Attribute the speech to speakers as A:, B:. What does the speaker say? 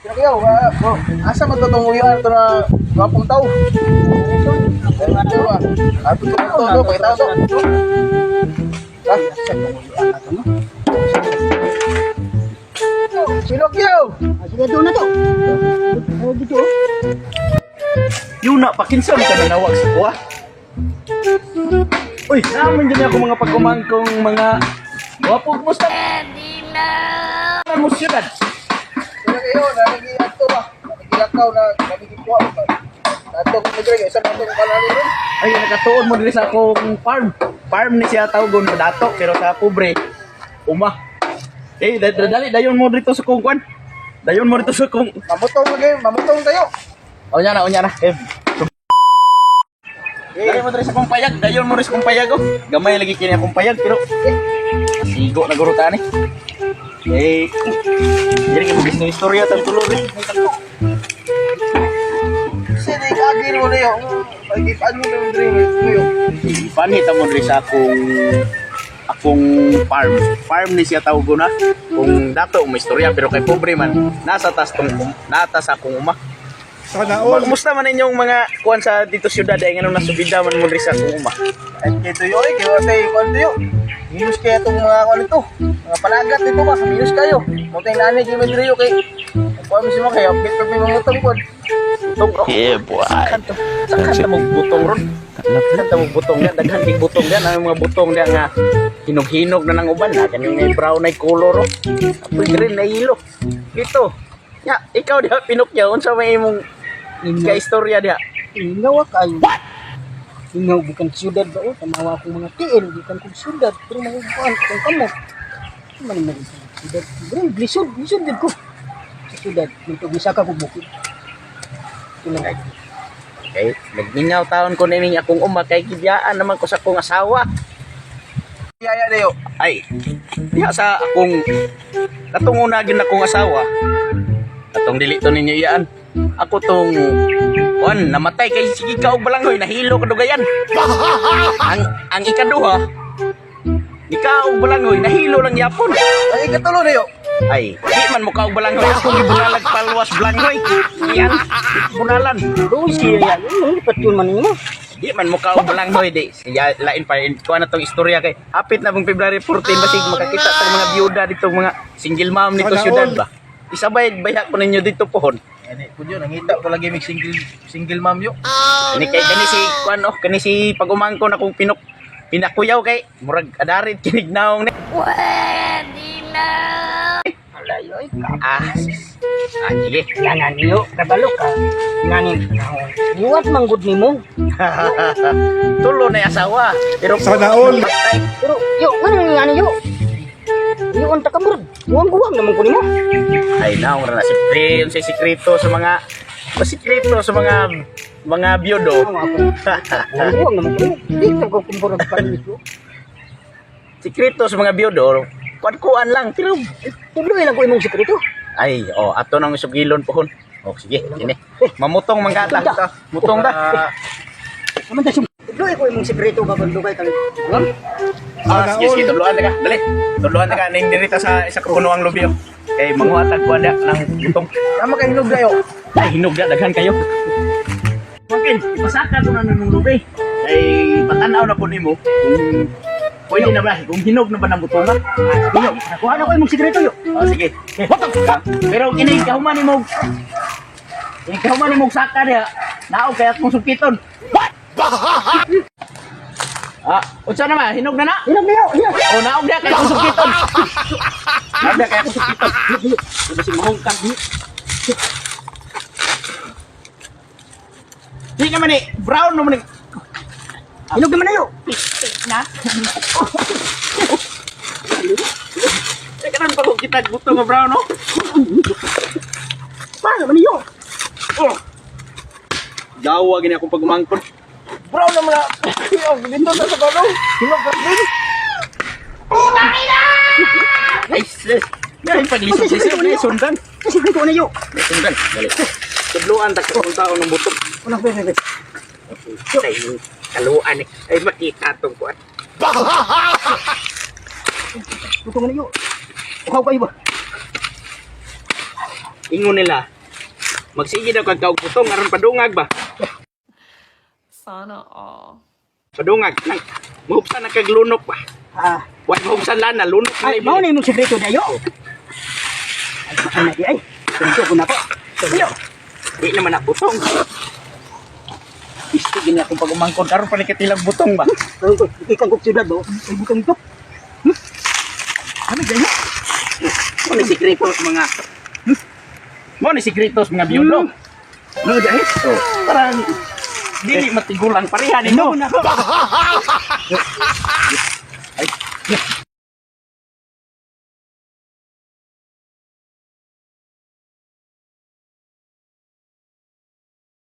A: Kaya, asa matutunguyuan ito na wapong tao? Ito ba? Ato ito ito, no? Pakita ito. Ha? Pinocchio!
B: Sige, doon na to. Dito.
C: Yun na, pakinsan ka na nawag sa kuha. Uy, naman din ako mga pagkumangkong mga wapo, kumusta? Ano mo siyudad?
A: Kaya kayo, nalagyan ito ba? Nalagyan na nalagikuha ba? Ato kung nagre, isa na itong kalali rin.
C: Ay, nakatuon mo din sa akong farm. Farm ni siya tawgon na dato, pero sa pobre, uma. Eh, dali, dayon mo dito sa kong kwan. Dayon mo dito sa kong...
A: Mamutong lagi, mamutong tayo.
C: O niya na. Dayon mo dito sa kong payag, dayon mo rin sa kong payag, oh. Gamay lagi kini akong payag, pero... Sigo na gurutan eh. Eh, jadi kamu gusto istorya tentang tuloy.
A: Sini kagir mo na yun. Pag-ipan mo na yung dream mo yun.
C: Panita mo rin sa akong farm ni siya tawag na kung dato may istorya pero kay pobre man nasa akong uma.
A: Sana all.
C: Kumusta man inyong mga kuan sa dito syudad ay nganong nasubida man mo rin sa akong uma.
A: At kito yun eh, kaya tayo kung ito yun. Minus kaya itong mga kuan ito. Mga palagat nito ba, minus kayo. Mutay nanay kayo madriyo kay. Kuha mo si mga kayo, bit pa mamutong ko.
C: Butong ro. Yeah, boy. Saan ka mo butong ron? Saan ka mo butong yan? Daghan kay butong yan. Ang mga butong yan nga hinog-hinog na ng uban na. Kanina yung brown na color ro. Apoy green na ilo. Dito. Ya, ikaw diha Pinocchio. Unsa may imong ka-istorya diha?
B: Ingaw kayo. Ingaw bukan siyudad ba o? Tamawa akong mga tiil. Bukan kong siyudad. Pero mga bukan kung kamo. Ano man sa siyudad? Bro, glisod din ko. Sa siyudad. Nito gisaka ko bukid. Tulang.
C: Okay, nagmingaw taon ko na ning akong uma kay gibiyaan naman ko sa akong asawa.
A: Yaya na yun.
C: Ay, diha sa akong katungunagin akong asawa. Katong dili to ninyo iyaan. Ako tong namatay kay sige ka og balanghoy nahilo ka dugayan. Ang ikaduha ikaw og balanghoy nahilo lang yapon.
A: Ay, katulo na yun.
C: Ay, di man mo ka og balanghoy ako gibunalag palwas balanghoy. Yan, bunalan.
B: Bro, siya yan. Lipat yun man mo.
C: Di man mo ka og balanghoy di. Siya lain pa kuha na tong istorya kay hapit na pong February 14 basig makakita tag mga biyuda dito mga single mom nito syudad ba. Isabay baya ko ninyo dito pohon.
A: Ani po yun, nangita ko lagi may single mom yun.
C: Kani kay kani si pagumangko na kung pinakuyaw kay murag adarit kinig naong ni.
D: Pwede na.
B: Alayoy ka.
C: Sige.
B: Yanan niyo. Kabalo ka. Nganin. Iwat manggod ni mo.
C: Tulo na yung asawa. Pero
A: Sana all.
B: Pero, ano yo? Yung ta kamurag. Guwang naman ko ni mo.
C: ay na ora na si yung sikreto sa mga biodo.
B: Guwang naman ko ni mo. Di ka ko kumburag pa nito.
C: Sikreto sa mga biodo. Kuan lang pero
B: Tuloy lang ko imong sikreto.
C: ay ato nang sugilon pohon. Sige, ini. Mamutong manggata. Mutong ta.
B: Naman ta tuloy ko imong sikreto kapag dugay kang.
C: Sige, tuluan na ka. Dali. Tuluan na ka ning dirita sa isa ka punuang lubyo. Kay manguhatag ko ada ng butong.
A: Tama kayo hinog na yun.
C: Ay, hinog na daghan kayo. Mungkin ipasaka ko na ng lubi. Kay patanaw na po nimo kung pwede na ba kung hinog na ba ng butongan.
B: Yo, nakuha na ko imong sikreto yo.
C: Sige. Pero kini kahuman nimo. Kini kahuman nimo saka dia. Nao kay akong sukiton. Unsa naman hinog na na?
B: Hinog niyo.
C: Naog dia kay akong sukiton. Naog dia kay akong sukiton. Diba si mahungkang ni? Di naman ni brown naman ni.
B: Hinog naman na yo.
C: Na? Kanan pa kung kita gusto nga brown, no?
B: Paano naman niyo?
C: Jawa gini akong pagmangkon.
A: Brown naman na. Dito na sa balo. Hinog na rin.
C: Ay, sis. Ngayon paglisod-lisod na sundan.
B: Sikreto na yo.
C: Sundan, dali. Tudluan tak kung tao ng butok.
B: Una ba.
C: Ay, kaluan eh. Ay, makita itong kuwan.
B: Tutungan niyo. Ukaw kayo ba?
C: Ingon nila, Magsige daw kag kaog butong aron padungag ba?
D: Sana all.
C: Padungag nang mahubsan na kag lunok ba?
B: Ah,
C: Wa mahubsan lana lunok
B: ay,
C: na
B: mao na yung sekreto niya, yo. Ay, ay, tunto ko na po. Yo.
C: Di naman na butong. Istigin na akong pag-umangkod karon pa ni katilang butong ba?
B: Ikan kong siyudad, oh. Ay, bukan ito. Ano dyan, yo?
C: Mo ni sikretos mga Mo ni sikretos mga biyudo.
B: Ano dyan, eh?
C: Parang dili matigulang pareha
B: Ano
C: nimo.
B: ko na ako?